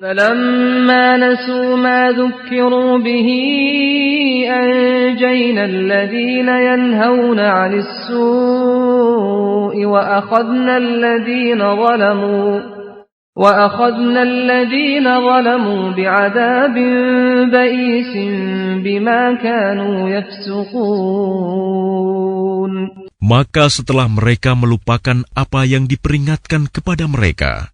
فَلَمَّا نَسُوا مَا ذُكِّرُوا بِهِ أَنجَيْنَا الَّذِينَ يَنْهَوْنَ عَنِ السُّوءِ وَأَخَذْنَا الَّذِينَ ظَلَمُوا بِعَذَابٍ بَئِيسٍ بِمَا كَانُوا يَفْسُقُونَ. Maka setelah mereka melupakan apa yang diperingatkan kepada mereka,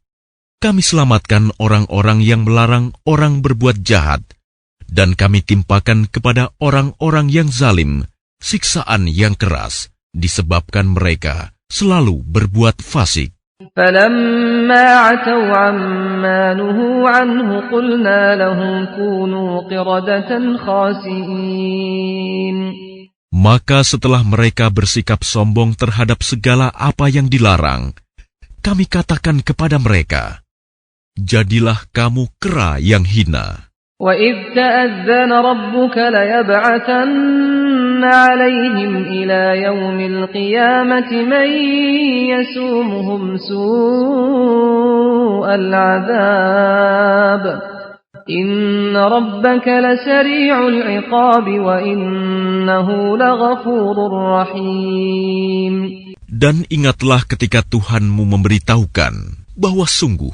kami selamatkan orang-orang yang melarang orang berbuat jahat, dan kami timpakan kepada orang-orang yang zalim siksaan yang keras, disebabkan mereka selalu berbuat fasik. فَلَمَّا عَتَوْا عَمَّا نُهُوا عَنْهُ قُلْنَا لَهُمْ كُونُوا قِرَدَةً خَاسِئِينَ. Maka setelah mereka bersikap sombong terhadap segala apa yang dilarang, kami katakan kepada mereka, jadilah kamu kera yang hina. وَإِذْ تَأَذَّنَ رَبُّكَ لَيَبْعَثَنَّ عَلَيْهِمْ إِلَى يَوْمِ الْقِيَامَةِ مَنْ يَسُومُهُمْ سُوءَ الْعَذَابِ إِنَّ رَبَّكَ لَسَرِيعُ الْعِقَابِ وَإِنَّهُ لَغَفُورٌ رَحِيمٌ. Dan ingatlah ketika Tuhanmu memberitahukan bahwa sungguh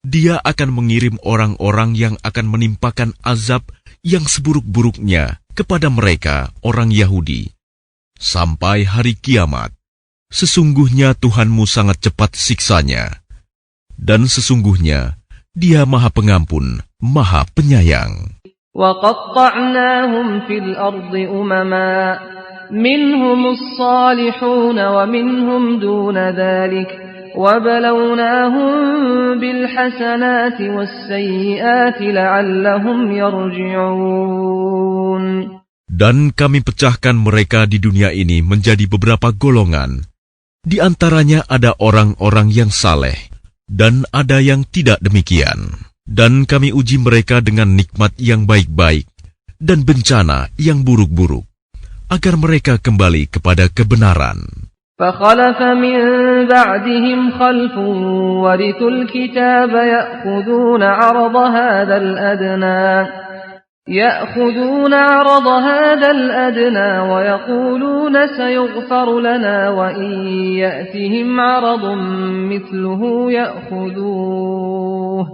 Dia akan mengirim orang-orang yang akan menimpakan azab yang seburuk-buruknya kepada mereka, orang Yahudi, sampai hari kiamat. Sesungguhnya Tuhanmu sangat cepat siksanya, dan sesungguhnya Dia Maha Pengampun, Maha Penyayang. وَقَطَّعْنَاهُمْ فِي الْأَرْضِ أُمَمًا مِنْهُمُ الصَّالِحُونَ وَمِنْهُمْ دُونَ ذَلِكَ وَبَلَوْنَاهُمْ بِالْحَسَنَاتِ وَالسَّيِّئَاتِ لَعَلَّهُمْ يَرْجِعُونَ. Dan kami pecahkan mereka di dunia ini menjadi beberapa golongan. Di antaranya ada orang-orang yang saleh, dan ada yang tidak demikian. Dan kami uji mereka dengan nikmat yang baik-baik, dan bencana yang buruk-buruk, agar mereka kembali kepada kebenaran. فَخَلَفَ مِنْ بَعْدِهِمْ خَلْفٌ وَرِثُوا الْكِتَابَ يَأْخُذُونَ عَرَضَ هَذَا الْأَدْنَى وَيَقُولُونَ سَيُغْفَرُ لَنَا وَإِنْ يَأْتِهِمْ عَرَضٌ مِثْلُهُ يَأْخُذُوهُ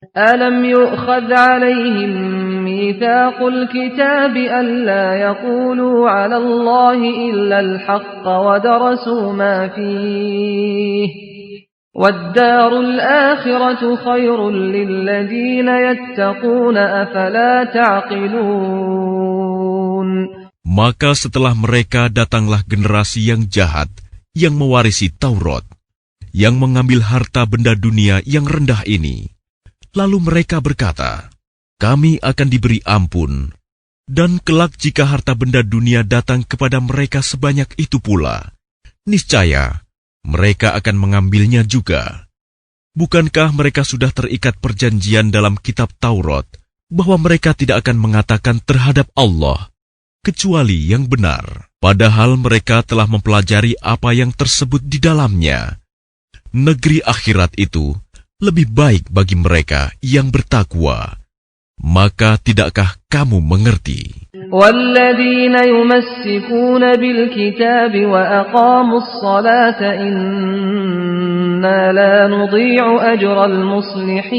أَلَمْ يُؤْخَذْ عَلَيْهِمْ مِيثَاقُ الْكِتَابِ أَلَّا يَقُولُوا عَلَى اللَّهِ إِلَّا الْحَقَّ وَدَرَسُوا مَا فِيهِ وَالدَّارُ الْآخِرَةُ خَيْرٌ لِلَّذِينَ يَتَّقُونَ أَفَلَا تَعْقِلُونَ. Maka setelah mereka datanglah generasi yang jahat, yang mewarisi Taurat, yang mengambil harta benda dunia yang rendah ini. Lalu mereka berkata, kami akan diberi ampun, dan kelak jika harta benda dunia datang kepada mereka sebanyak itu pula, niscaya mereka akan mengambilnya juga. Bukankah mereka sudah terikat perjanjian dalam kitab Taurat, bahwa mereka tidak akan mengatakan terhadap Allah, kecuali yang benar, padahal mereka telah mempelajari apa yang tersebut di dalamnya. Negeri akhirat itu lebih baik bagi mereka yang bertakwa. Maka tidakkah kamu mengerti? وَالَّذِينَ يُمَسِّكُونَ بِالْكِتَابِ وَأَقَامُوا الصَّلَاةَ إِنَّا لَا نُضِيعُ أَجْرَ الْمُصْلِحِينَ.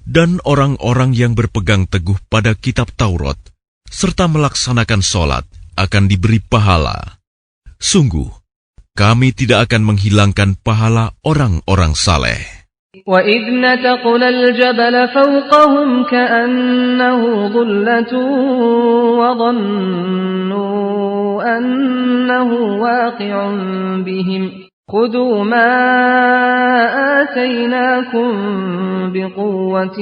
Dan orang-orang yang berpegang teguh pada kitab Taurat serta melaksanakan sholat akan diberi pahala. Sungguh, kami tidak akan menghilangkan pahala orang-orang saleh. وَإِذْ نَتَقْنَا الْجَبَلَ فَوْقَهُمْ كَأَنَّهُ ظُلَّةٌ وَظَنُّوا أَنَّهُ وَاقِعٌ بِهِمْ خُذُوا مَا آتَيْنَاكُمْ بِقُوَّةٍ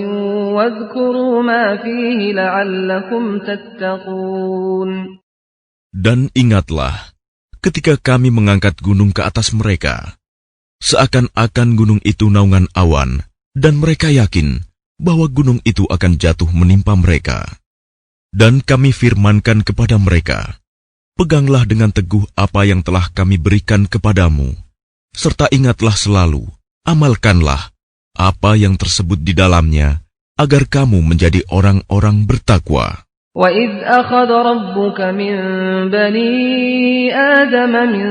وَاذْكُرُوا مَا فِيهِ لَعَلَّكُمْ تَتَّقُونَ. Dan ingatlah, ketika kami mengangkat gunung ke atas mereka, seakan-akan gunung itu naungan awan, dan mereka yakin bahwa gunung itu akan jatuh menimpa mereka. Dan kami firmankan kepada mereka, peganglah dengan teguh apa yang telah kami berikan kepadamu, serta ingatlah selalu, amalkanlah apa yang tersebut di dalamnya, agar kamu menjadi orang-orang bertakwa. وَإِذْ أَخَذَ رَبُّكَ مِنْ بَنِي آدَمَ مِنْ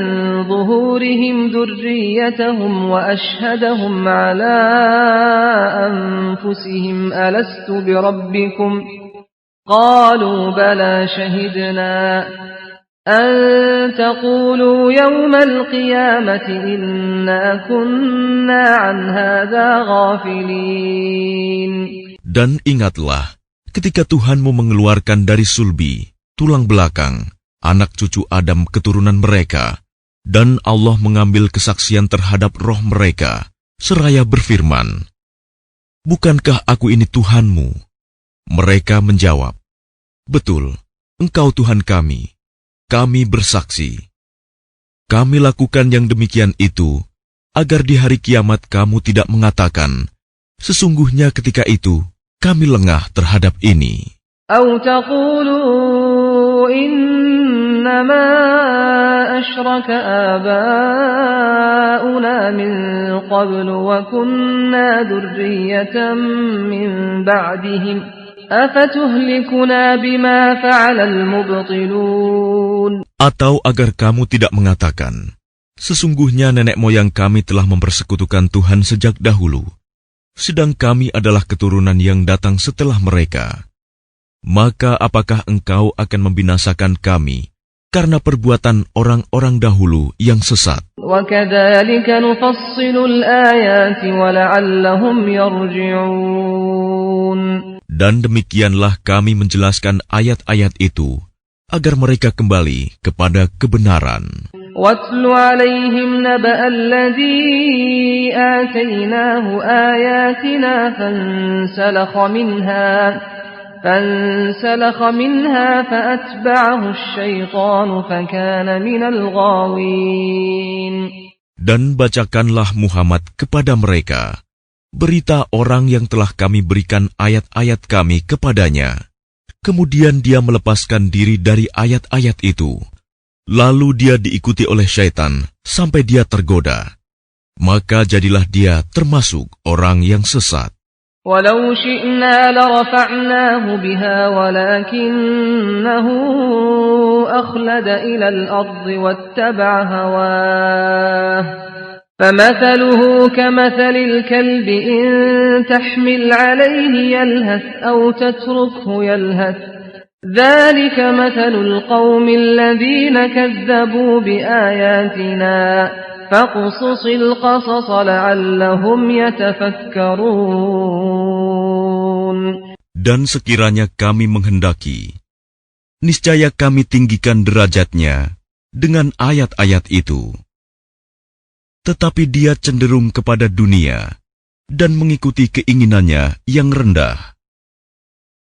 ظُهُورِهِمْ ذُرِّيَّتَهُمْ وَأَشْهَدَهُمْ عَلَى أَنْفُسِهِمْ أَلَسْتُ بِرَبِّكُمْ قَالُوا بَلَى شَهِدْنَا أَنْ تَقُولُوا يَوْمَ الْقِيَامَةِ إِنَّا كُنَّا عَنْ هَذَا غَافِلِينَ. Dan ingatlah, ketika Tuhanmu mengeluarkan dari sulbi, tulang belakang, anak cucu Adam keturunan mereka, dan Allah mengambil kesaksian terhadap roh mereka, seraya berfirman, "Bukankah aku ini Tuhanmu?" Mereka menjawab, "Betul, Engkau Tuhan kami bersaksi." Kami lakukan yang demikian itu, agar di hari kiamat kamu tidak mengatakan, "Sesungguhnya ketika itu, kami lengah terhadap ini." أَوْ تَقُولُوا إِنَّمَا أَشْرَكَ آبَاؤُنَا مِنْ قَبْلُ وَكُنَّا ذُرِّيَّةً مِنْ بَعْدِهِمْ أَفَتُهْلِكُنَا بِمَا فَعَلَ الْمُبْطِلُونَ. Atau agar kamu tidak mengatakan, "Sesungguhnya nenek moyang kami telah mempersekutukan Tuhan sejak dahulu, sedang kami adalah keturunan yang datang setelah mereka. Maka apakah engkau akan membinasakan kami karena perbuatan orang-orang dahulu yang sesat?" وَكَذَلِكَ نُفَصِّلُ الْآيَاتِ وَلَعَلَّهُمْ يَرْجِعُونَ. Dan demikianlah kami menjelaskan ayat-ayat itu, agar mereka kembali kepada kebenaran. وَاتْلُ عَلَيْهِمْ نَبَأَ الَّذِي آتَيْنَاهُ آيَاتِنَا فانسلخ منها فأتبعه الشيطان فكان من الغاوين. Dan bacakanlah Muhammad kepada mereka berita orang yang telah kami berikan ayat-ayat kami kepadanya. Kemudian dia melepaskan diri dari ayat-ayat itu. Lalu dia diikuti oleh syaitan sampai dia tergoda. Maka jadilah dia termasuk orang yang sesat. وَلَوْ شِئْنَا لَرَفَعْنَاهُ بِهَا وَلَكِنَّهُ أَخْلَدَ إِلَى الْأَرْضِ وَاتَّبَعَ هَوَاهُ فَمَثَلُهُ كَمَثَلِ الْكَلْبِ إِنْ تَحْمِلْ عَلَيْهِ يَلْهَثْ أَوْ تَتْرُكْهُ يَلْهَث ذَلِكَ مَثَلُ الْقَوْمِ الَّذِينَ كَذَّبُوا بِآيَاتِنَا فَاقْصُصِ الْقَصَصَ لَعَلَّهُمْ يَتَفَكَّرُونَ. Dan sekiranya kami menghendaki, niscaya kami tinggikan derajatnya dengan ayat-ayat itu. Tetapi dia cenderung kepada dunia dan mengikuti keinginannya yang rendah.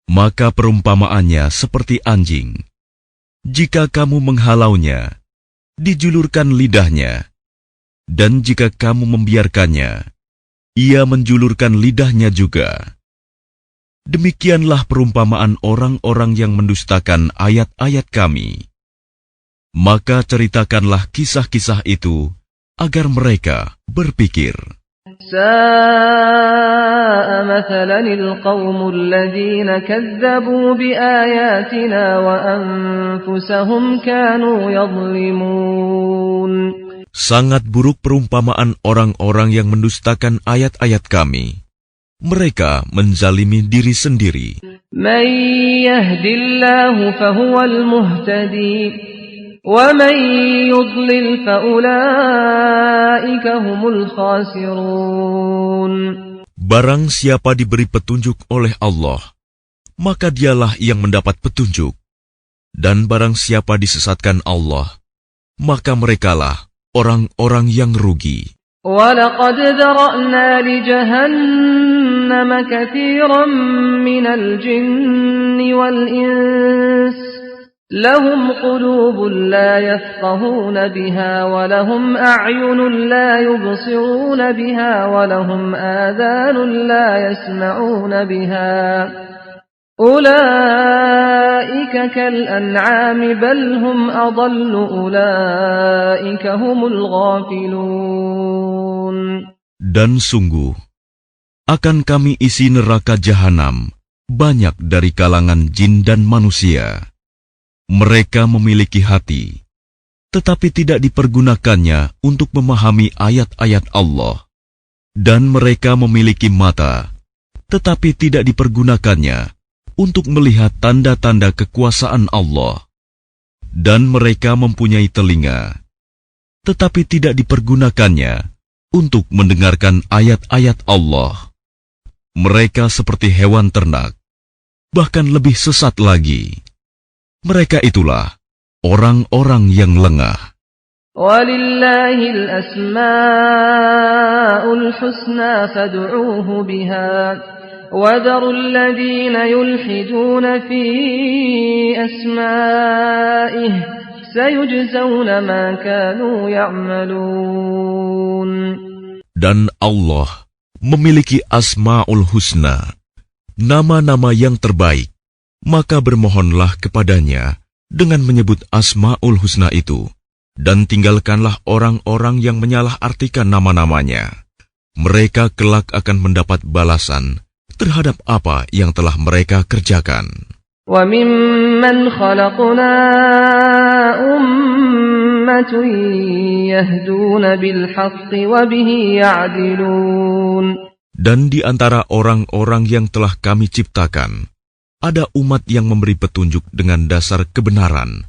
Maka perumpamaannya seperti anjing. Jika kamu menghalaunya, dijulurkan lidahnya. Dan jika kamu membiarkannya, ia menjulurkan lidahnya juga. Demikianlah perumpamaan orang-orang yang mendustakan ayat-ayat kami. Maka ceritakanlah kisah-kisah itu, agar mereka berpikir. سَاءَ مَثَلًا الْقَوْمُ الَّذِينَ كَذَّبُوا بِآيَاتِنَا وَأَنفُسَهُمْ كَانُوا يَظْلِمُونَ. Sangat buruk perumpamaan orang-orang yang mendustakan ayat-ayat kami. Mereka menzalimi diri sendiri. مَن يَهْدِ اللَّهُ فَهُوَ الْمُهْتَدِي وَمَن يُضْلِلْ فَأُولَئِكَ هُمُ الْخَاسِرُونَ. Barang siapa diberi petunjuk oleh Allah, maka dialah yang mendapat petunjuk. Dan barang siapa disesatkan Allah, maka merekalah orang-orang yang rugi. وَلَقَدْ ذَرَأْنَا لِجَهَنَّمَ كَثِيرًا مِنَ الْجِنِّ وَالْإِنسِ لَهُمْ قُلُوبٌ لَا يَفْقَهُونَ بِهَا وَلَهُمْ أَعْيُنٌ لَا يُبْصِرُونَ بِهَا وَلَهُمْ آذَانٌ لَا يَسْمَعُونَ بِهَا أُولَئِكَ كَالْأَنْعَامِ بَلْ هُمْ أَضَلُّ أُولَئِكَ هُمُ الْغَافِلُونَ. Dan sungguh, akan kami isi neraka jahanam banyak dari kalangan jin dan manusia. Mereka memiliki hati, tetapi tidak dipergunakannya untuk memahami ayat-ayat Allah. Dan mereka memiliki mata, tetapi tidak dipergunakannya untuk melihat tanda-tanda kekuasaan Allah. Dan mereka mempunyai telinga, tetapi tidak dipergunakannya untuk mendengarkan ayat-ayat Allah. Mereka seperti hewan ternak, bahkan lebih sesat lagi. Mereka itulah orang-orang yang lengah. وَلِلَّهِ الْأَسْمَاءُ الْحُسْنَى فَادْعُوهُ بِهَا وَذَرُوا الَّذِينَ يُلْحِدُونَ فِي أَسْمَائِهِ سَيُجْزَوْنَ مَا كَانُوا يَعْمَلُونَ. Dan Allah memiliki Asma'ul Husna, nama-nama yang terbaik. Maka bermohonlah kepadanya dengan menyebut Asma'ul Husna itu, dan tinggalkanlah orang-orang yang menyalah-artikan nama-namanya. Mereka kelak akan mendapat balasan terhadap apa yang telah mereka kerjakan. وَمِمَّنْ خَلَقْنَا أُمَّةٌ يَهْدُونَ بِالْحَقِّ وَبِهِ يَعْدِلُونَ. Dan di antara orang-orang yang telah kami ciptakan, ada umat yang memberi petunjuk dengan dasar kebenaran,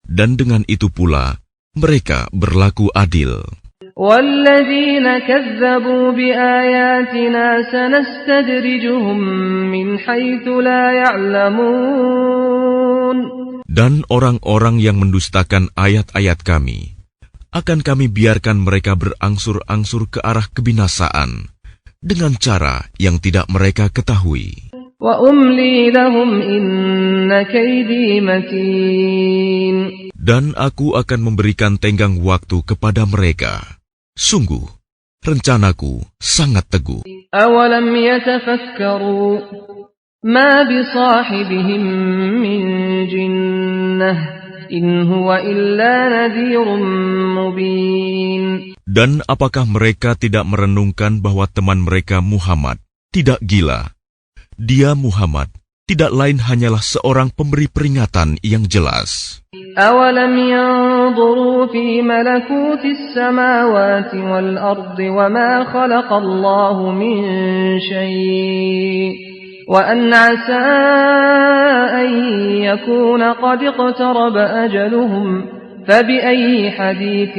dan dengan itu pula mereka berlaku adil. وَالَّذِينَ كَذَّبُوا بِآيَاتِنَا سَنَسْتَدْرِجُهُم مِّنْ حَيْثُ لَا يَعْلَمُونَ. Dan orang-orang yang mendustakan ayat-ayat kami, akan kami biarkan mereka berangsur-angsur ke arah kebinasaan, dengan cara yang tidak mereka ketahui. وَأُمْلِي لَهُمْ إِنَّ كَيْدِي مَتِينٌ. Dan aku akan memberikan tenggang waktu kepada mereka. Sungguh, rencanaku sangat teguh. أَوَلَمْ يَتَفَكَّرُوا مَا بِصَاحِبِهِم مِّن جِنَّةٍ إِنْ هُوَ إِلَّا نَذِيرٌ مُّبِينٌ. Dan apakah mereka tidak merenungkan bahwa teman mereka Muhammad tidak gila? Dia Muhammad tidak lain hanyalah seorang pemberi peringatan yang jelas. أَوَلَمْ يَنظُرُوا فِي مَلَكُوتِ السَّمَاوَاتِ وَالْأَرْضِ وَمَا خَلَقَ اللَّهُ مِن شَيْءٍ وَأَنْ عَسَىٰ أَن يَكُونَ قَدِ اقْتَرَبَ أَجَلُهُمْ فَبِأَيِّ حَدِيثٍ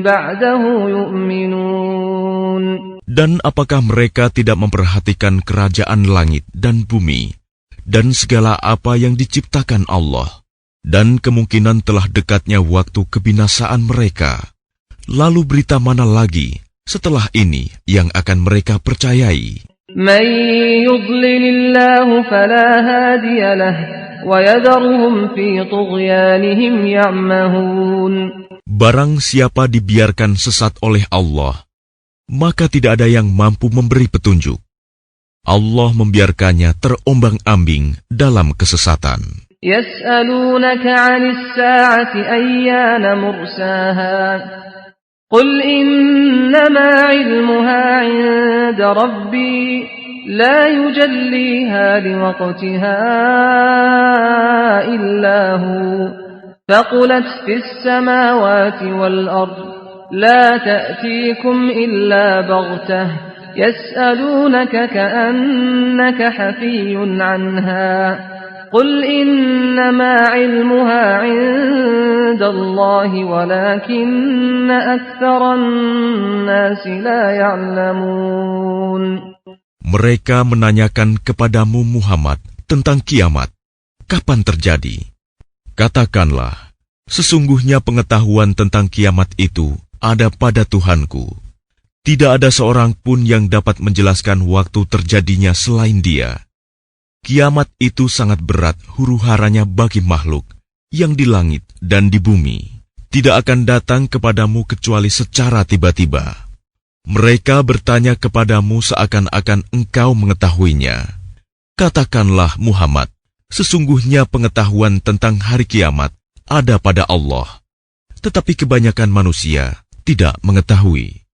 بَعْدَهُ يُؤْمِنُونَ. Dan apakah mereka tidak memperhatikan kerajaan langit dan bumi, dan segala apa yang diciptakan Allah, dan kemungkinan telah dekatnya waktu kebinasaan mereka? Lalu berita mana lagi setelah ini yang akan mereka percayai? مَن يُضْلِلِ اللَّهُ فَلَا هَادِيَ لَهُ وَيَذَرُهُمْ فِي طُغْيَانِهِمْ يَعْمَهُونَ. Barang siapa dibiarkan sesat oleh Allah, maka tidak ada yang mampu memberi petunjuk. Allah membiarkannya terombang-ambing dalam kesesatan. يَسْأَلُونَكَ عَنِ السَّاعَةِ أَيَّانَ مُرْسَاهَا قُلْ إِنَّمَا عِلْمُهَا عِندَ رَبِّي لَا يُجَلِّيهَا لِوَقْتِهَا إِلَّا هُوَ ثَقُلَتْ فِي السَّمَاوَاتِ وَالْأَرْضِ لَا تَأْتِيكُمْ إِلَّا بَغْتَةً يَسْأَلُونَكَ كَأَنَّكَ حَفِيٌّ عَنْهَا قُلْ إِنَّمَا عِلْمُهَا عِندَ اللَّهِ وَلَكِنَّ أَكْثَرَ النَّاسِ لَا يَعْلَمُونَ. Mereka menanyakan kepadamu Muhammad tentang kiamat, kapan terjadi? Katakanlah, sesungguhnya pengetahuan tentang kiamat itu ada pada Tuhanku. Tidak ada seorang pun yang dapat menjelaskan waktu terjadinya selain Dia. Kiamat itu sangat berat huru-haranya bagi makhluk yang di langit dan di bumi. Tidak akan datang kepadamu kecuali secara tiba-tiba. Mereka bertanya kepadamu seakan-akan engkau mengetahuinya. Katakanlah Muhammad, sesungguhnya pengetahuan tentang hari kiamat ada pada Allah, tetapi kebanyakan manusia tidak mengetahui.